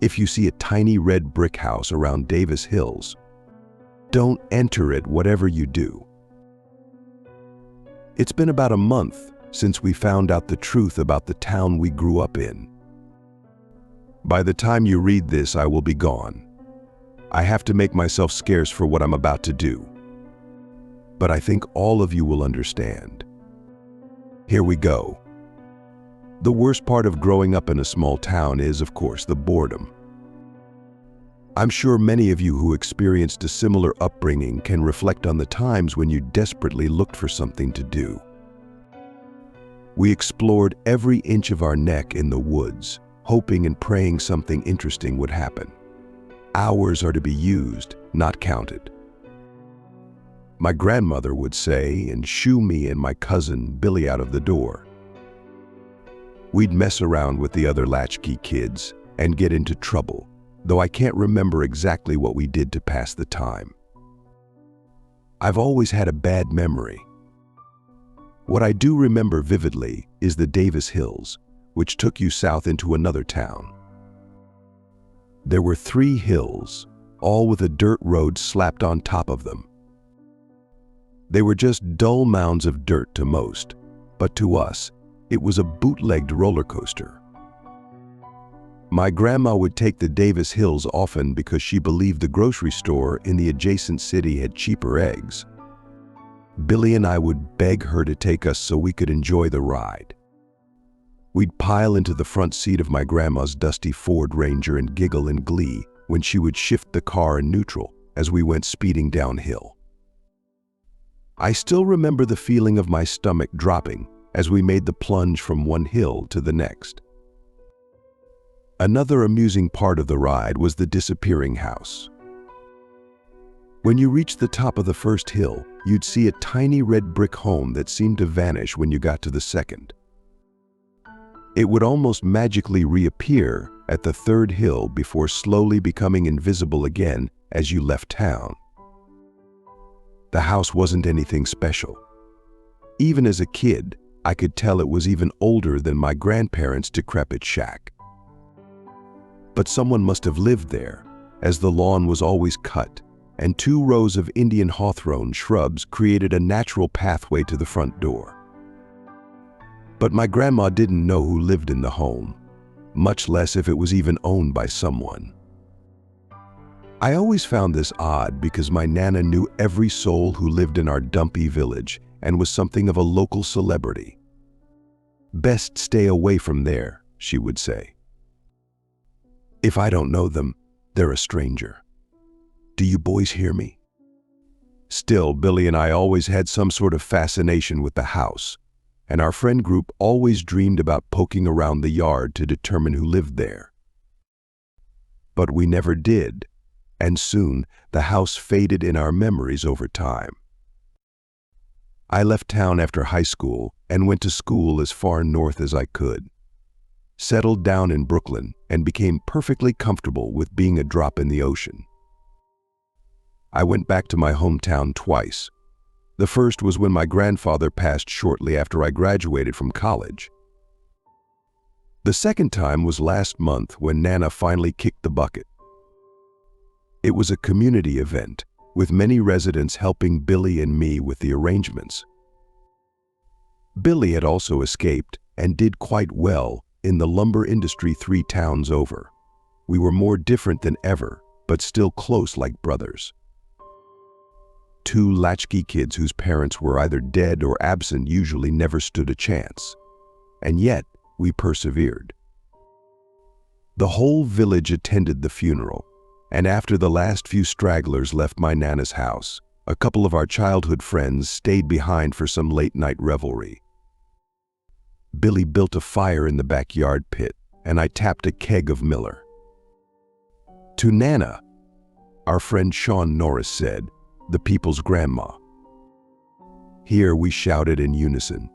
If you see a tiny red brick house around Davis Hills, don't enter it whatever you do. It's been about a month since we found out the truth about the town we grew up in. By the time you read this, I will be gone. I have to make myself scarce for what I'm about to do. But I think all of you will understand. Here we go. The worst part of growing up in a small town is, of course, the boredom. I'm sure many of you who experienced a similar upbringing can reflect on the times when you desperately looked for something to do. We explored every inch of our neck in the woods, hoping and praying something interesting would happen. Hours are to be used, not counted. My grandmother would say and shoo me and my cousin Billy out of the door. We'd mess around with the other latchkey kids and get into trouble, though I can't remember exactly what we did to pass the time. I've always had a bad memory. What I do remember vividly is the Davis Hills, which took you south into another town. There were 3 hills, all with a dirt road slapped on top of them. They were just dull mounds of dirt to most, but to us, it was a bootlegged roller coaster. My grandma would take the Davis Hills often because she believed the grocery store in the adjacent city had cheaper eggs. Billy and I would beg her to take us so we could enjoy the ride. We'd pile into the front seat of my grandma's dusty Ford Ranger and giggle in glee when she would shift the car in neutral as we went speeding downhill. I still remember the feeling of my stomach dropping as we made the plunge from one hill to the next. Another amusing part of the ride was the disappearing house. When you reached the top of the first hill, you'd see a tiny red brick home that seemed to vanish when you got to the second. It would almost magically reappear at the third hill before slowly becoming invisible again as you left town. The house wasn't anything special. Even as a kid, I could tell it was even older than my grandparents' decrepit shack. But someone must have lived there, as the lawn was always cut, and 2 rows of Indian hawthorn shrubs created a natural pathway to the front door. But my grandma didn't know who lived in the home, much less if it was even owned by someone. I always found this odd because my Nana knew every soul who lived in our dumpy village and was something of a local celebrity. "Best stay away from there," she would say. "If I don't know them, they're a stranger. Do you boys hear me?" Still, Billy and I always had some sort of fascination with the house, and our friend group always dreamed about poking around the yard to determine who lived there. But we never did, and soon the house faded in our memories over time. I left town after high school and went to school as far north as I could, settled down in Brooklyn, and became perfectly comfortable with being a drop in the ocean. I went back to my hometown twice. The first was when my grandfather passed shortly after I graduated from college. The second time was last month when Nana finally kicked the bucket. It was a community event, with many residents helping Billy and me with the arrangements. Billy had also escaped and did quite well in the lumber industry 3 towns over. We were more different than ever, but still close like brothers. 2 latchkey kids whose parents were either dead or absent usually never stood a chance. And yet, we persevered. The whole village attended the funeral, and after the last few stragglers left my Nana's house, a couple of our childhood friends stayed behind for some late-night revelry. Billy built a fire in the backyard pit, and I tapped a keg of Miller. To Nana, our friend Sean Norris said, the people's grandma. Here we shouted in unison.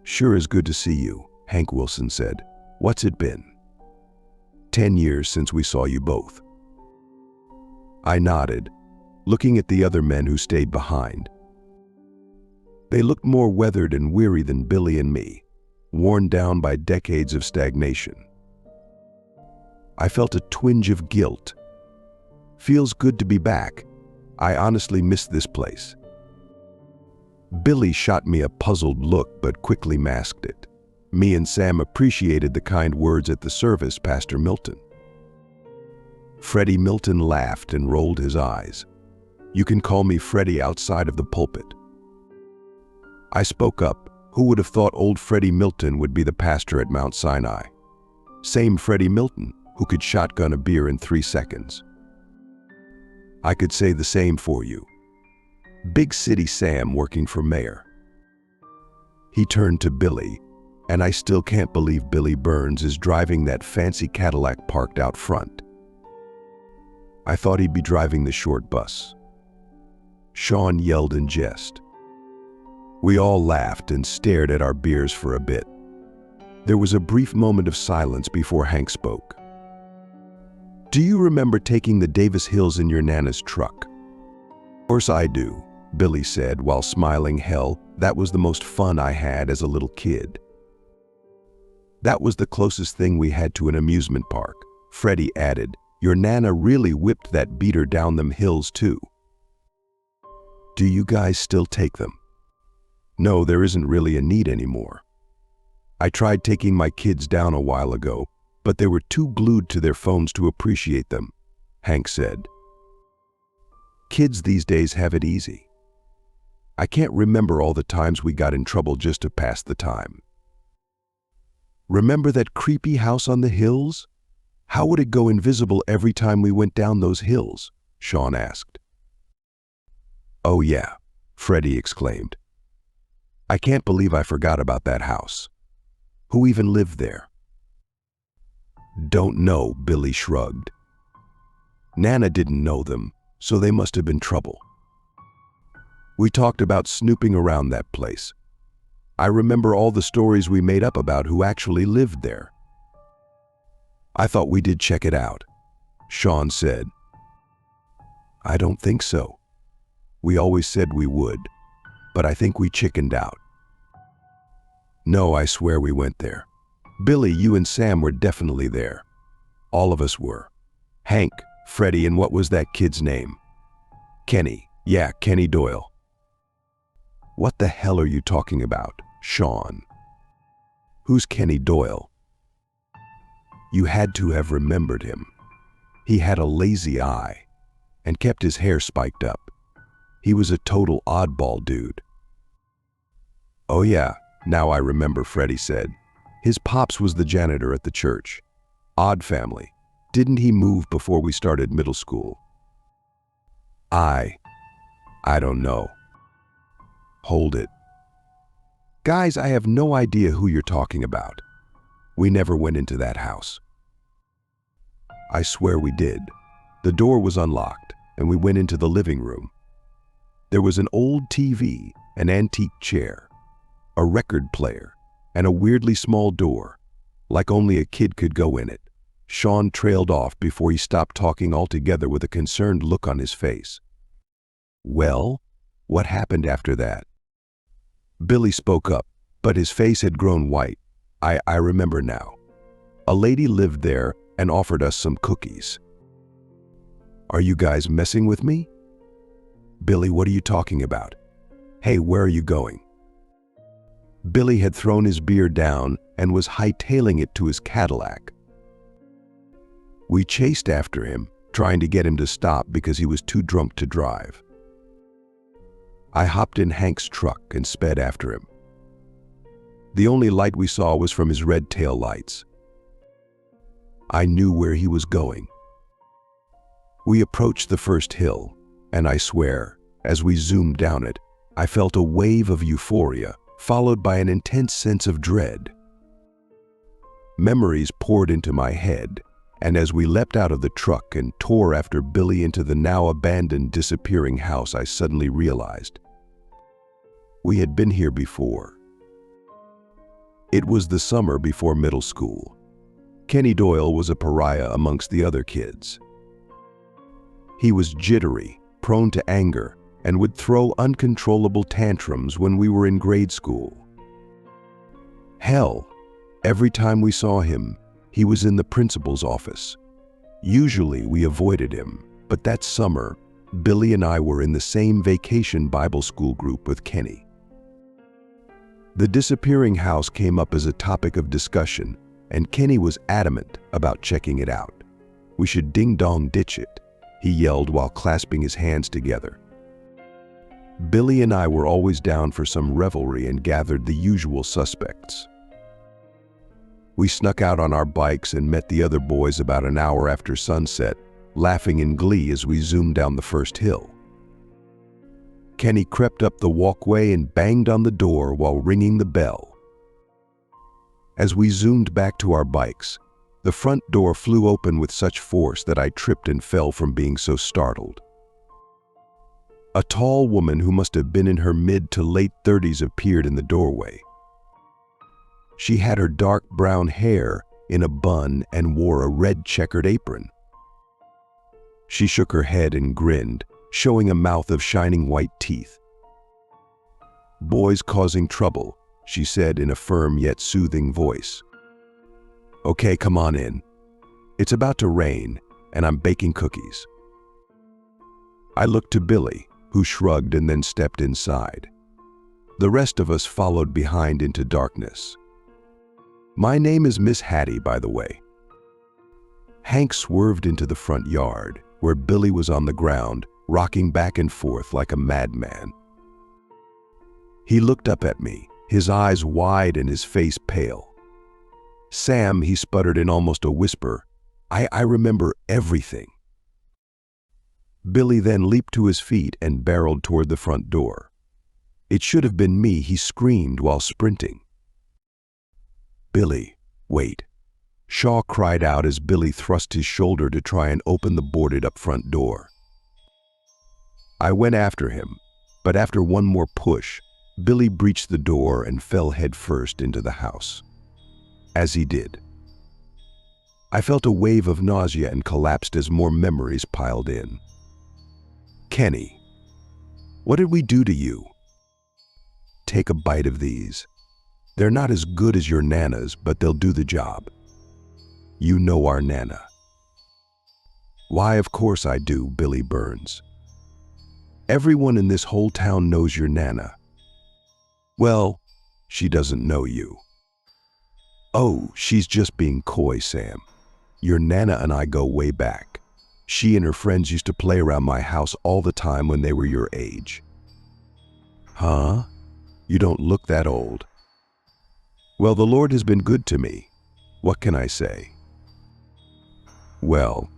"Sure is good to see you," Hank Wilson said. "What's it been?" 10 years since we saw you both." I nodded, looking at the other men who stayed behind. They looked more weathered and weary than Billy and me, worn down by decades of stagnation. I felt a twinge of guilt. Feels good to be back. I honestly missed this place. Billy shot me a puzzled look but quickly masked it. Me and Sam appreciated the kind words at the service, Pastor Milton. Freddie Milton laughed and rolled his eyes. You can call me Freddie outside of the pulpit. I spoke up. Who would have thought old Freddie Milton would be the pastor at Mount Sinai? Same Freddie Milton, who could shotgun a beer in 3 seconds. I could say the same for you. Big City Sam working for mayor. He turned to Billy, and I still can't believe Billy Burns is driving that fancy Cadillac parked out front. I thought he'd be driving the short bus. Sean yelled in jest. We all laughed and stared at our beers for a bit. There was a brief moment of silence before Hank spoke. Do you remember taking the Davis Hills in your Nana's truck? Of course I do, Billy said while smiling. Hell, that was the most fun I had as a little kid. That was the closest thing we had to an amusement park, Freddie added. Your Nana really whipped that beater down them hills too. Do you guys still take them? No, there isn't really a need anymore. I tried taking my kids down a while ago, but they were too glued to their phones to appreciate them, Hank said. Kids these days have it easy. I can't remember all the times we got in trouble just to pass the time. Remember that creepy house on the hills? How would it go invisible every time we went down those hills? Sean asked. Oh yeah, Freddie exclaimed. I can't believe I forgot about that house. Who even lived there? Don't know, Billy shrugged. Nana didn't know them, so they must have been trouble. We talked about snooping around that place. I remember all the stories we made up about who actually lived there. I thought we did check it out, Sean said. I don't think so. We always said we would, but I think we chickened out. No, I swear we went there. Billy, you and Sam were definitely there. All of us were. Hank, Freddie, and what was that kid's name? Kenny. Yeah, Kenny Doyle. What the hell are you talking about, Sean? Who's Kenny Doyle? You had to have remembered him. He had a lazy eye and kept his hair spiked up. He was a total oddball dude. Oh yeah, now I remember, Freddie said. His pops was the janitor at the church. Odd family. Didn't he move before we started middle school? I don't know. Hold it. Guys, I have no idea who you're talking about. We never went into that house. I swear we did. The door was unlocked, and we went into the living room. There was an old TV, an antique chair, a record player, and a weirdly small door, like only a kid could go in it. Sean trailed off before he stopped talking altogether with a concerned look on his face. Well, what happened after that? Billy spoke up, but his face had grown white. I remember now. A lady lived there and offered us some cookies. Are you guys messing with me? Billy, what are you talking about? Hey, where are you going? Billy had thrown his beer down and was hightailing it to his Cadillac. We chased after him, trying to get him to stop because he was too drunk to drive. I hopped in Hank's truck and sped after him. The only light we saw was from his red tail lights. I knew where he was going. We approached the first hill, and I swear, as we zoomed down it, I felt a wave of euphoria, followed by an intense sense of dread. Memories poured into my head, and as we leapt out of the truck and tore after Billy into the now abandoned, disappearing house, I suddenly realized we had been here before. It was the summer before middle school. Kenny Doyle was a pariah amongst the other kids. He was jittery, prone to anger, and would throw uncontrollable tantrums when we were in grade school. Hell, every time we saw him, he was in the principal's office, Usually we avoided him, but that summer, Billy and I were in the same vacation Bible school group with Kenny. The disappearing house came up as a topic of discussion, and Kenny was adamant about checking it out. "We should ding-dong ditch it," he yelled while clasping his hands together. Billy and I were always down for some revelry and gathered the usual suspects. We snuck out on our bikes and met the other boys about an hour after sunset, laughing in glee as we zoomed down the first hill. Kenny crept up the walkway and banged on the door while ringing the bell. As we zoomed back to our bikes, the front door flew open with such force that I tripped and fell from being so startled. A tall woman who must have been in her mid to late 30s appeared in the doorway. She had her dark brown hair in a bun and wore a red checkered apron. She shook her head and grinned, showing a mouth of shining white teeth. "Boys causing trouble," she said in a firm yet soothing voice. "Okay, come on in. It's about to rain, and I'm baking cookies." I looked to Billy, who shrugged and then stepped inside. The rest of us followed behind into darkness. "My name is Miss Hattie, by the way." Hank swerved into the front yard, where Billy was on the ground, rocking back and forth like a madman. He looked up at me, his eyes wide and his face pale. "Sam," he sputtered in almost a whisper, I remember everything." Billy then leaped to his feet and barreled toward the front door. "It should have been me," he screamed while sprinting. "Billy, wait," Shaw cried out as Billy thrust his shoulder to try and open the boarded-up front door. I went after him, but after one more push, Billy breached the door and fell headfirst into the house. As he did, I felt a wave of nausea and collapsed as more memories piled in. "Kenny, what did we do to you?" "Take a bite of these. They're not as good as your Nana's, but they'll do the job." "You know our Nana." "Why, of course I do," Billy burns. "Everyone in this whole town knows your Nana." "Well, she doesn't know you." "Oh, she's just being coy, Sam. Your Nana and I go way back. She and her friends used to play around my house all the time when they were your age." "Huh? You don't look that old." "Well, the Lord has been good to me. What can I say?" "Well,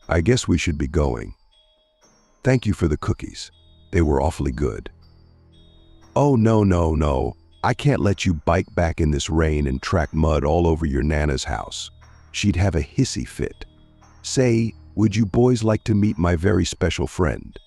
I guess we should be going. Thank you for the cookies. They were awfully good." "Oh, no. I can't let you bike back in this rain and track mud all over your Nana's house. She'd have a hissy fit. Say, would you boys like to meet my very special friend?"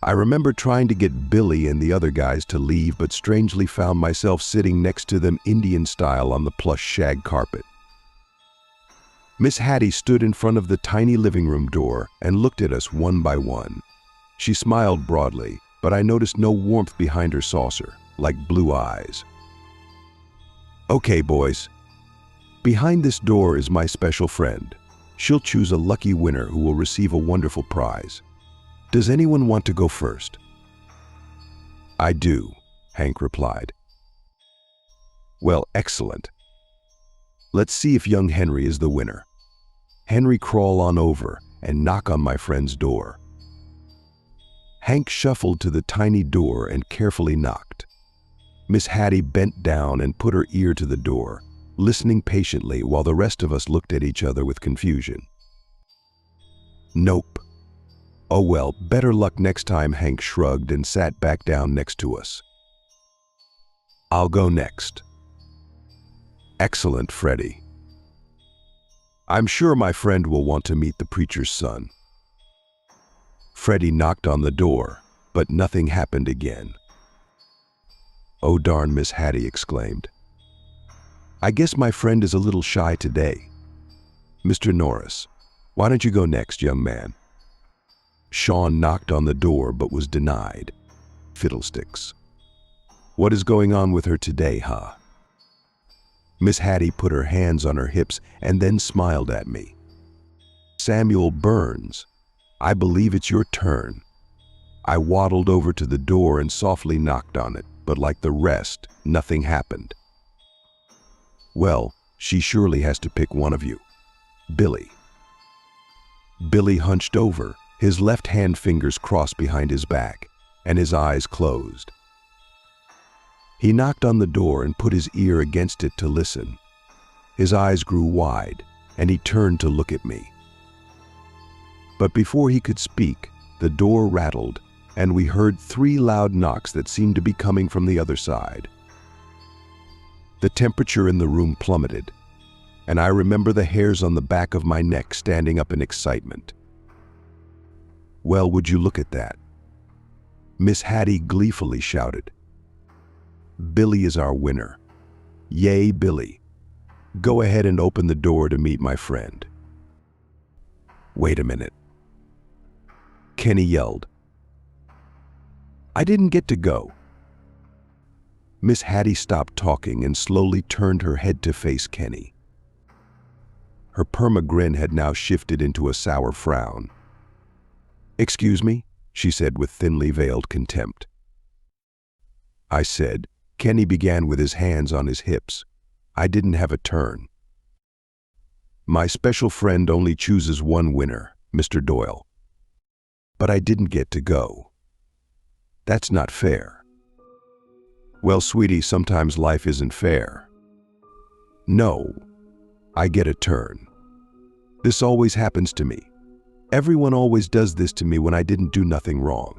I remember trying to get Billy and the other guys to leave, but strangely found myself sitting next to them Indian style on the plush shag carpet. Miss Hattie stood in front of the tiny living room door and looked at us one by one. She smiled broadly, but I noticed no warmth behind her saucer, like blue eyes. "Okay, boys. Behind this door is my special friend. She'll choose a lucky winner who will receive a wonderful prize. Does anyone want to go first?" "I do," Hank replied. "Well, excellent. Let's see if young Henry is the winner. Henry, crawl on over and knock on my friend's door." Hank shuffled to the tiny door and carefully knocked. Miss Hattie bent down and put her ear to the door, listening patiently while the rest of us looked at each other with confusion. "Nope." "Oh well, better luck next time," Hank shrugged and sat back down next to us. "I'll go next." "Excellent, Freddie. I'm sure my friend will want to meet the preacher's son." Freddie knocked on the door, but nothing happened again. "Oh darn," Miss Hattie exclaimed. "I guess my friend is a little shy today. Mr. Norris, why don't you go next, young man?" Sean knocked on the door but was denied. "Fiddlesticks. What is going on with her today, huh?" Miss Hattie put her hands on her hips and then smiled at me. "Samuel Burns, I believe it's your turn." I waddled over to the door and softly knocked on it, but like the rest, nothing happened. "Well, she surely has to pick one of you. Billy." Billy hunched over, his left hand fingers crossed behind his back, and his eyes closed. He knocked on the door and put his ear against it to listen. His eyes grew wide, and he turned to look at me. But before he could speak, the door rattled, and we heard 3 loud knocks that seemed to be coming from the other side. The temperature in the room plummeted, and I remember the hairs on the back of my neck standing up in excitement. "Well, would you look at that?" Miss Hattie gleefully shouted. "Billy is our winner. Yay, Billy. Go ahead and open the door to meet my friend." "Wait a minute," Kenny yelled. "I didn't get to go." Miss Hattie stopped talking and slowly turned her head to face Kenny. Her perma-grin had now shifted into a sour frown. "Excuse me?" she said with thinly veiled contempt. I said. Kenny began with his hands on his hips. I didn't have a turn. "My special friend only chooses one winner, Mr. Doyle. But I didn't get to go. That's not fair." "Well, sweetie, sometimes life isn't fair." "No, I get a turn. This always happens to me. Everyone always does this to me when I didn't do nothing wrong."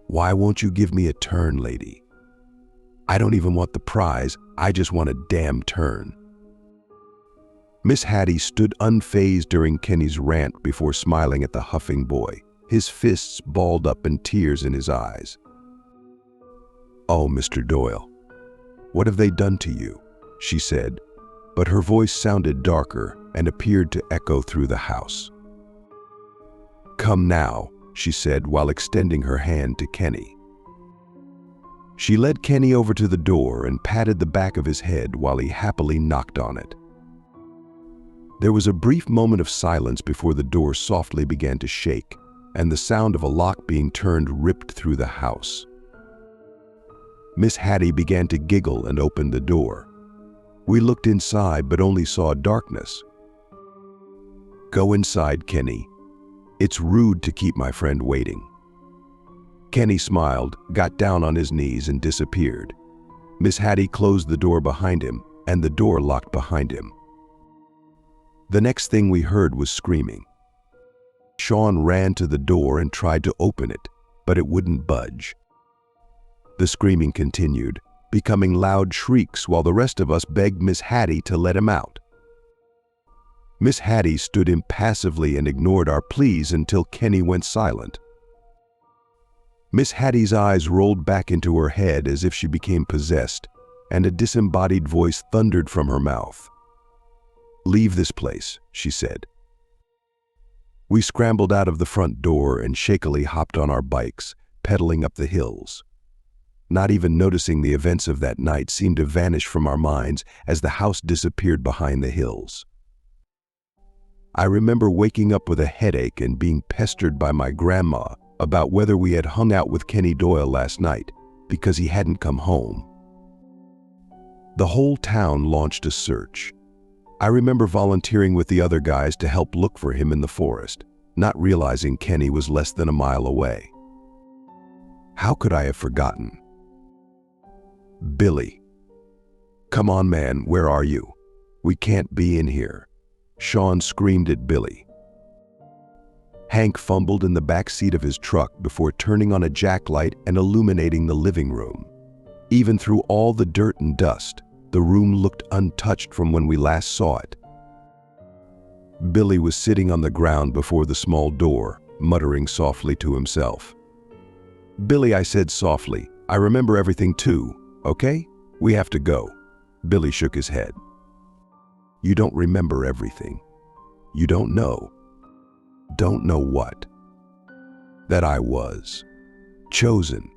"Why won't you give me a turn, lady? I don't even want the prize, I just want a damn turn." Miss Hattie stood unfazed during Kenny's rant before smiling at the huffing boy, his fists balled up and tears in his eyes. "Oh, Mr. Doyle, what have they done to you?" she said, but her voice sounded darker and appeared to echo through the house. "Come now," she said while extending her hand to Kenny. She led Kenny over to the door and patted the back of his head while he happily knocked on it. There was a brief moment of silence before the door softly began to shake, and the sound of a lock being turned ripped through the house. Miss Hattie began to giggle and opened the door. We looked inside but only saw darkness. "Go inside, Kenny. It's rude to keep my friend waiting." Kenny smiled, got down on his knees, and disappeared. Miss Hattie closed the door behind him, and the door locked behind him. The next thing we heard was screaming. Sean ran to the door and tried to open it, but it wouldn't budge. The screaming continued, becoming loud shrieks while the rest of us begged Miss Hattie to let him out. Miss Hattie stood impassively and ignored our pleas until Kenny went silent. Miss Hattie's eyes rolled back into her head as if she became possessed, and a disembodied voice thundered from her mouth. "Leave this place," she said. We scrambled out of the front door and shakily hopped on our bikes, pedaling up the hills. Not even noticing the events of that night seemed to vanish from our minds as the house disappeared behind the hills. I remember waking up with a headache and being pestered by my grandma about whether we had hung out with Kenny Doyle last night because he hadn't come home. The whole town launched a search. I remember volunteering with the other guys to help look for him in the forest, not realizing Kenny was less than a mile away. How could I have forgotten? "Billy. Come on, man, where are you? We can't be in here." Sean screamed at Billy. Hank fumbled in the back seat of his truck before turning on a jacklight and illuminating the living room. Even through all the dirt and dust, the room looked untouched from when we last saw it. Billy was sitting on the ground before the small door, muttering softly to himself. "Billy," I said softly, "I remember everything too, okay? We have to go." Billy shook his head. "You don't remember everything. You don't know." "Don't know what?" "That I was chosen.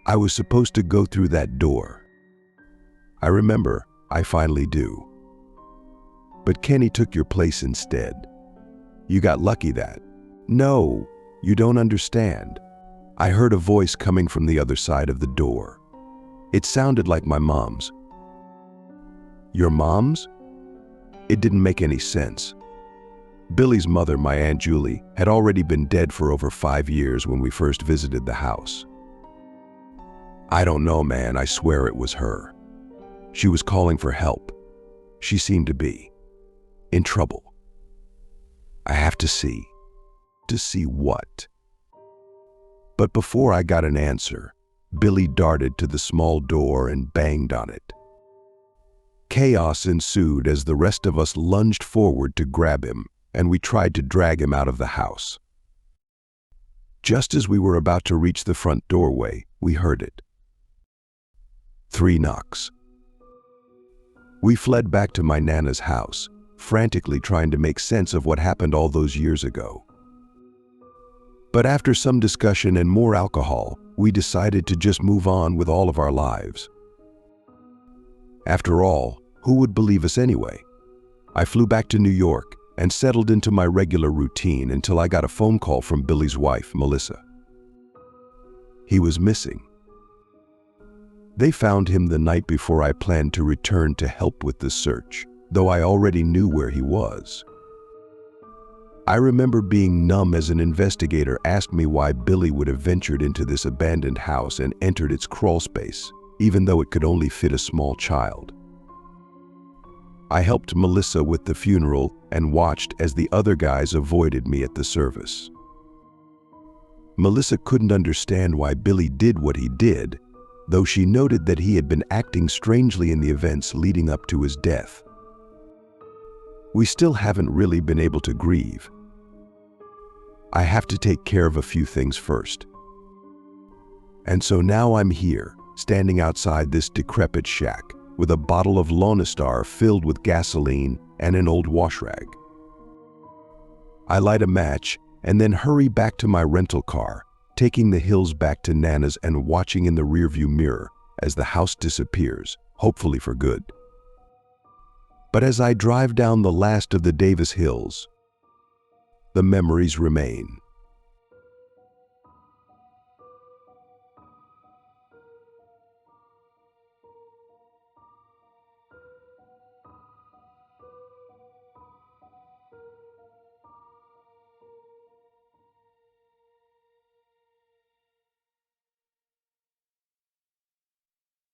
I was supposed to go through that door. I remember, I finally do. But Kenny took your place instead. You got lucky that. No, you don't understand. I heard a voice coming from the other side of the door. It sounded like my mom's. Your mom's? It didn't make any sense. Billy's mother, my Aunt Julie, had already been dead for over 5 years when we first visited the house. I don't know, man, I swear it was her. She was calling for help. She seemed to be in trouble. I have to see. To see what? But before I got an answer, Billy darted to the small door and banged on it. Chaos ensued as the rest of us lunged forward to grab him, and we tried to drag him out of the house. Just as we were about to reach the front doorway, we heard it. 3 knocks. We fled back to my Nana's house, frantically trying to make sense of what happened all those years ago. But after some discussion and more alcohol, we decided to just move on with all of our lives. After all, who would believe us anyway? I flew back to New York and settled into my regular routine until I got a phone call from Billy's wife, Melissa. He was missing. They found him the night before I planned to return to help with the search, though I already knew where he was. I remember being numb as an investigator asked me why Billy would have ventured into this abandoned house and entered its crawl space, even though it could only fit a small child. I helped Melissa with the funeral and watched as the other guys avoided me at the service. Melissa couldn't understand why Billy did what he did, though she noted that he had been acting strangely in the events leading up to his death. We still haven't really been able to grieve. I have to take care of a few things first. And so now I'm here, standing outside this decrepit shack, with a bottle of Lonestar filled with gasoline and an old wash rag. I light a match and then hurry back to my rental car, taking the hills back to Nana's and watching in the rearview mirror as the house disappears, hopefully for good. But as I drive down the last of the Davis Hills, the memories remain.